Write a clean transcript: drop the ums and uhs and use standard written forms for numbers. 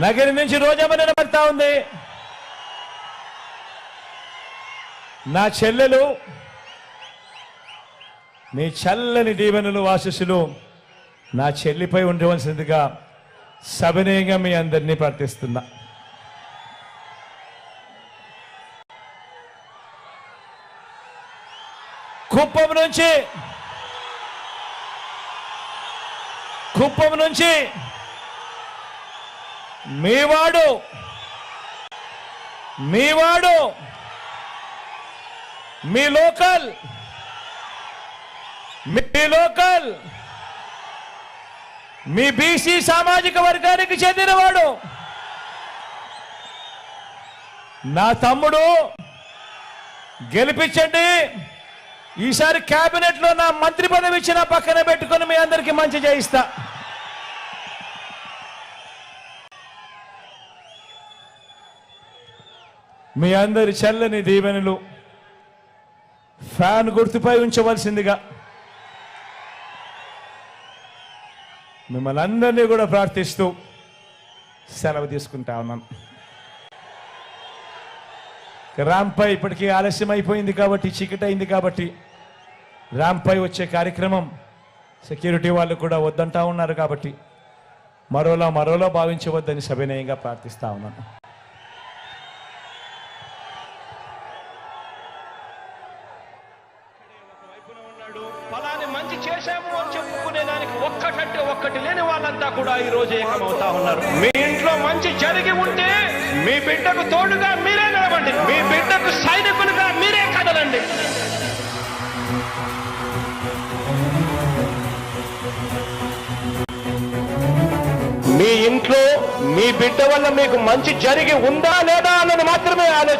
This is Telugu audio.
నగరి నుంచి రోజమ్మ నిలబడతా ఉంది. నా చెల్లెలు మీ చల్లని దీవెనలు ఆశీస్సులు నా చెల్లిపై ఉండవలసిందిగా సవినయంగా మీ అందరినీ ప్రార్థిస్తున్నా. కుప్పం నుంచి మీవాడు మీ లోకల్ మీ బీసీ సామాజిక వర్గానికి చెందినవాడు నా తమ్ముడు. గెలిపించండి. ఈసారి కేబినెట్ లో నా మంత్రి పదవి ఇచ్చిన పక్కన పెట్టుకొని మీ అందరికీ మంచి చేయిస్తా. మీ అందరి చల్లని దీవెనలు ఫ్యాన్ గుర్తుపై ఉంచవలసిందిగా మిమ్మల్ని అందరినీ కూడా ప్రార్థిస్తూ సెలవు తీసుకుంటా ఉన్నాను. రాంపై ఇప్పటికీ ఆలస్యం అయిపోయింది కాబట్టి, చీకటి అయింది కాబట్టి రాంపై వచ్చే కార్యక్రమం సెక్యూరిటీ వాళ్ళు కూడా వద్దంటా ఉన్నారు కాబట్టి మరోలా భావించవద్దని సవినయంగా ప్రార్థిస్తా ఉన్నాను. ఫలాన్ని మంచి చేశాము అని చెప్పుకునే దానికి ఒక్కటంటే ఒక్కటి లేని వాళ్ళంతా కూడా ఈ రోజు ఏకమవుతా ఉన్నారు. మీ ఇంట్లో మంచి జరిగి ఉంటే మీ బిడ్డకు తోడుగా మీరే నిలబండి, మీ బిడ్డకు సైనికులుగా మీరే కదలండి. మీ ఇంట్లో మీ బిడ్డ వల్ల మీకు మంచి జరిగి ఉందా లేదా అన్నది మాత్రమే ఆలోచన.